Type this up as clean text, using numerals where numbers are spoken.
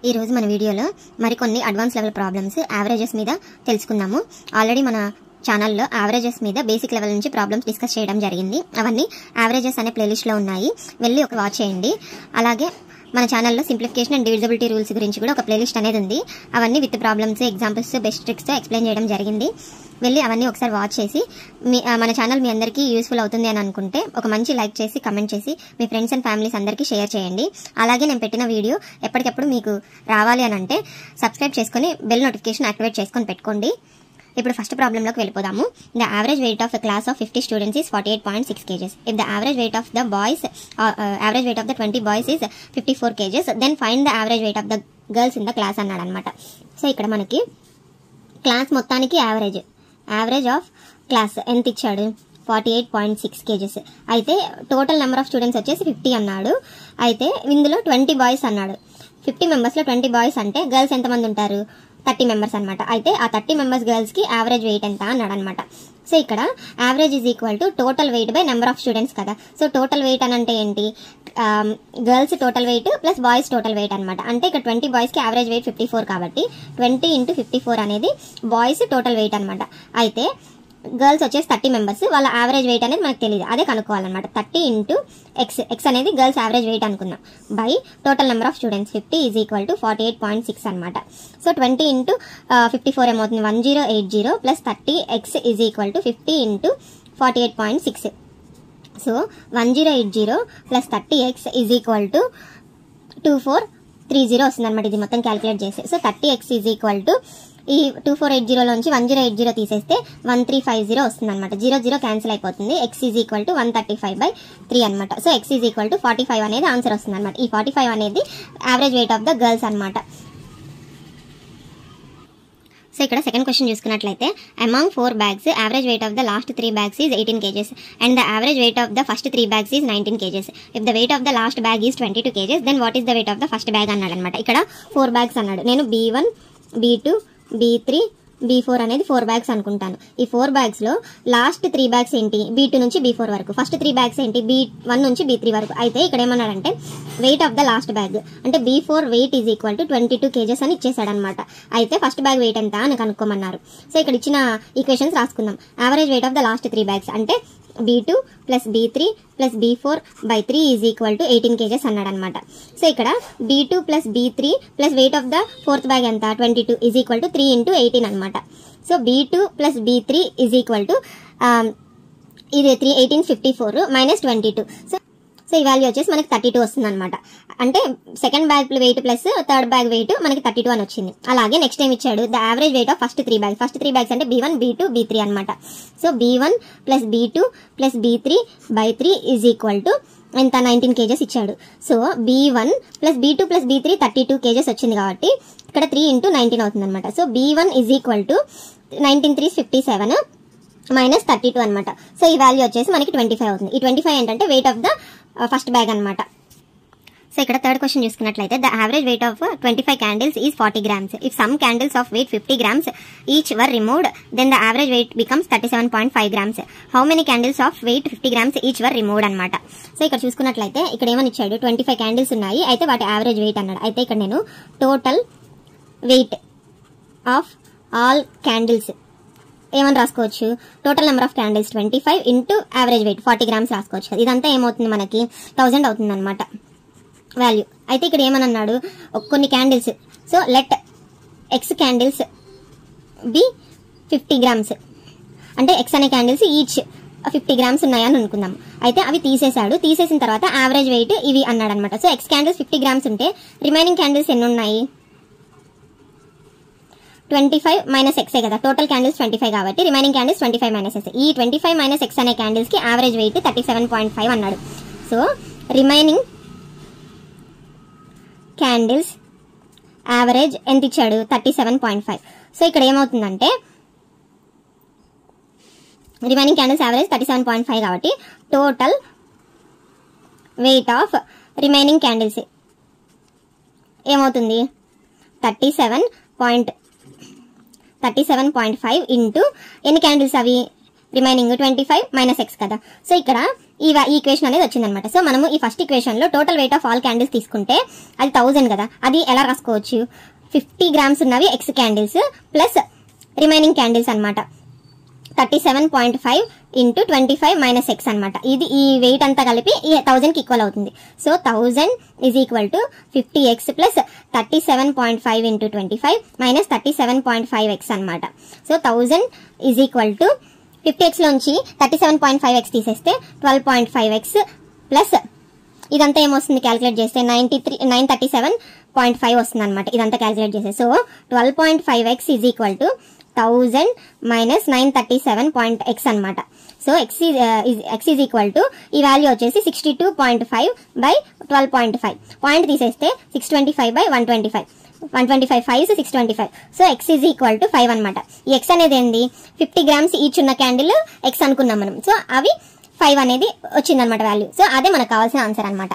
ఈ రోజు మన వీడియోలో మరికొన్ని అడ్వాన్స్ లెవెల్ ప్రాబ్లమ్స్ యావరేజెస్ మీద తెలుసుకుందాము. ఆల్రెడీ మన ఛానల్లో యావరేజెస్ మీద బేసిక్ లెవెల్ నుంచి ప్రాబ్లమ్స్ డిస్కస్ చేయడం జరిగింది. అవన్నీ యావరేజెస్ అనే ప్లేలిస్ట్లో ఉన్నాయి, వెళ్ళి ఒక వాచ్ చేయండి. అలాగే మన ఛానల్లో సింప్లిఫికేషన్ అండ్ డివిజిబిలిటీ రూల్స్ గురించి కూడా ఒక ప్లేలిస్ట్ అనేది ఉంది. అవన్నీ విత్ ప్రాబ్లమ్స్, ఎగ్జాంపుల్స్, బెస్ట్ ట్రిక్స్తో ఎక్స్ప్లెయిన్ చేయడం జరిగింది. వెళ్ళి అవన్నీ ఒకసారి వాచ్ చేసి మన ఛానల్ మీ అందరికీ యూస్ఫుల్ అవుతుంది అని అనుకుంటే ఒక మంచి లైక్ చేసి కమెంట్ చేసి మీ ఫ్రెండ్స్ అండ్ ఫ్యామిలీస్ అందరికీ షేర్ చేయండి. అలాగే నేను పెట్టిన వీడియో ఎప్పటికప్పుడు మీకు రావాలి అని అంటే సబ్స్క్రైబ్ చేసుకుని బెల్ నోటిఫికేషన్ యాక్టివేట్ చేసుకొని పెట్టుకోండి. ఇప్పుడు ఫస్ట్ ప్రాబ్లంలోకి వెళ్ళిపోదాము. The average weight of the class of 50 students is 48.6 kgs. If the average weight of the boys, average weight of the 20 boys is 54 kgs, then find the average weight of the girls in the class అన్నాడు అనమాట. So ఇక్కడ మనకి class మొత్తానికి average of class ఎంత ఇచ్చాడు? 48.6 kgs. అయితే total number of students వచ్చేసి 50 అన్నాడు. అయితే ఇందులో 20 బాయ్స్ అన్నాడు. 50 మెంబర్స్లో 20 బాయ్స్ అంటే గర్ల్స్ ఎంతమంది ఉంటారు? 30 మెంబర్స్ అనమాట. అయితే ఆ 30 మెంబర్స్ గర్ల్స్కి యావరేజ్ వెయిట్ ఎంత అన్నాడు అనమాట. సో ఇక్కడ average is equal to total weight by number of students కదా. సో టోటల్ వెయిట్ అని అంటే ఏంటి? Girls total weight plus boys total weight అనమాట. అంటే ఇక్కడ 20 బాయ్స్కి యావరేజ్ వెయిట్ 54 కాబట్టి 20 × 54 అనేది బాయ్స్ టోటల్ వెయిట్ అనమాట. అయితే గర్ల్స్ వచ్చేసి 30 మెంబర్స్, వాళ్ళ యావరేజ్ వెయిట్ అనేది మనకు తెలియదు, అదే కనుక్కోవాలన్నమాట. 30 × x అనేది గర్ల్స్ యావరేజ్ వెయిట్ అనుకున్నాం, by total number of students 50 is equal to 48.6 అనమాట. సో 20 × 54 ఏమవుతుంది? 1080 plus 30x is equal to 50 × 48.6. So 1080 plus 30x is equal to 2430 వస్తుంది అనమాట. ఇది మొత్తం క్యాలిక్యులేట్ చేస్తే so 30x is equal to ఈ 2480లోంచి 1080 తీసేస్తే 1350 వస్తుంది అనమాట. 0 క్యాన్సిల్ అయిపోతుంది. x ఈజ్ ఈక్వల్ టు 135/3 అనమాట. So x is equal to 45 అనేది ఆన్సర్ వస్తుంది అనమాట. ఈ 45 అనేది average weight of the girls అనమాట. సో ఇక్కడ సెకండ్ క్వశ్చన్ చూసుకున్నట్లయితే among 4 bags average weight of the last 3 bags is 18 kgs and the average weight of the first 3 bags is 19 kgs. If the weight of the last bag is 22 kgs, then what is the weight of the first bag అన్నాడు అనమాట. ఇక్కడ 4 bags అన్నాడు. నేను B1, B2, B3, B4 అనేది 4 bags అనుకుంటాను. ఈ 4 bags లో last 3 bags ఏంటి? B2 నుంచి B4 వరకు. ఫస్ట్ 3 bags ఏంటి? B1 నుంచి B3 వరకు. అయితే ఇక్కడ ఏమన్నాడంటే weight of the last bag అంటే B4 weight is equal to 22 kgs అని ఇచ్చేసాడు అనమాట. అయితే ఫస్ట్ బ్యాగ్ వెయిట్ ఎంత అని కనుక్కోమన్నారు. సో ఇక్కడ ఇచ్చిన ఈక్వేషన్స్ రాసుకుందాం. Average weight of the last 3 bags అంటే B2 plus B3 plus B4/3 is equal to 18 kgs అన్నాడు అనమాట. సో ఇక్కడ B2 plus B3 plus weight of the fourth bag ఎంత? 22 ఈజ్ ఈక్వల్ టు 3 × 18 అనమాట. So B2 plus B3 is equal to ఇది 3 18 54 minus 22. So ఈ value వచ్చేసి మనకి 32 వస్తుంది అనమాట. అంటే second bag weight plus third bag wait మనకి 32 అని వచ్చింది. అలాగే నెక్స్ట్ ఏం ఇచ్చాడు? The average weight of first 3 bags. First 3 bags అంటే B1, B2, B3 అనమాట. So B1 plus B2 plus B3/3 is equal to ఎంత? 19 kgs ఇచ్చాడు. So B1 plus B2 plus B3 32 kgs వచ్చింది కాబట్టి ఇక్కడ 3 × 19 అవుతుంది అనమాట. So B1 is equal to 19 3 57 minus 32 అనమాట. సో ఈ వాల్యూ వచ్చేసి మనకి 25 అవుతుంది. ఈ 25 ఏంటంటే weight of the first bag అనమాట. సో ఇక్కడ థర్డ్ క్వశ్చన్ చూసుకున్నట్లయితే the average weight of 25 candles is 40 grams. If some candles of weight 50 grams each were removed, then the average weight becomes 37.5 grams. How many candles of weight 50 grams each were removed అనమాట. So ఇక్కడ చూసుకున్నట్లయితే ఇక్కడ ఏమని ఇచ్చాడు? 25 candles ఉన్నాయి, అయితే వాటి average wait అన్నాడు. అయితే ఇక్కడ నేను total weight of all candles ఏమని రాసుకోవచ్చు? Total number of candles 25 into average wait 40 grams రాసుకోవచ్చు. ఇదంతా ఏమవుతుంది? మనకి 1000 అవుతుంది అనమాట వాల్యూ. అయితే ఇక్కడ ఏమని అన్నాడు? కొన్ని candles, so let x candles be 50 grams అంటే ఎక్స్ అనే క్యాండిల్స్ ఈచ్ 50 grams ఉన్నాయని అనుకుందాం. అయితే అవి తీసేశాడు. తీసేసిన తర్వాత యావరేజ్ వెయిట్ ఇవి అన్నాడు అనమాట. సో ఎక్స్ క్యాండిల్స్ 50 grams ఉంటే రిమైనింగ్ క్యాండిల్స్ ఎన్ని ఉన్నాయి? 25 మైనస్ ఎక్సే కదా. టోటల్ క్యాండిల్స్ 25 కాబట్టి రిమైనింగ్ క్యాండిల్స్ 25 మైనస్ ఎక్స్. ఈ 25 మైనస్ ఎక్స్ అనే క్యాండిల్స్ కి యావరేజ్ వెయిట్ 37.5 అన్నాడు. సో రిమైనింగ్ క్యాండిల్స్ యావరేజ్ ఎంత ఇచ్చాడు? 37.5. సో ఇక్కడ ఏమవుతుందంటే రిమైనింగ్ క్యాండిల్స్ యావరేజ్ 37.5 కాబట్టి total weight of remaining candles ఏమవుతుంది? 37.5 ఇంటూ ఎన్ని క్యాండిల్స్ అవి? రిమైనింగ్ 25 మైనస్ ఎక్స్ కదా. సో ఇక్కడ ఈ ఈక్వేషన్ అనేది వచ్చిందనమాట. సో మనము ఈ ఫస్ట్ ఈక్వేషన్ లో total weight of all candles తీసుకుంటే అది 1000 కదా. అది ఎలా రాసుకోవచ్చు, 50 grams ఉన్నవి X candles plus remaining candles అనమాట. 37.5 ఇంటూ 25 మైనస్ ఎక్స్ అనమాట. ఇది ఈ వెయిట్ అంతా కలిపి ఈ 1000 కి ఈక్వల్ అవుతుంది. So 1000 is equal to 50x plus 37.5 into 25 minus 37.5x అనమాట. So 1000 is equal to 50x లోంచి 37.5x తీసేస్తే 12.5x ప్లస్ ఇదంతా ఏమొస్తుంది క్యాలిక్యులేట్ చేస్తే 937.5 వస్తుంది అనమాట. ఇదంతా క్యాలిక్యులేట్ చేస్తే so 12.5x is equal to 1000 minus 937.x అనమాట. So x is equal to ఈ వాల్యూ వచ్చేసి 62.5 బై 12.5. పాయింట్ తీసేస్తే 625 by 125. 125 5 625. So x is equal to 5 అనమాట. ఈ x అనేది ఏంది 50 grams ఈచ్ ఉన్న క్యాండిల్ x అనుకున్నాం మనం. సో అవి 5 అనేది వచ్చిందనమాట వాల్యూ. సో అదే మనకు కావాల్సిన ఆన్సర్ అనమాట.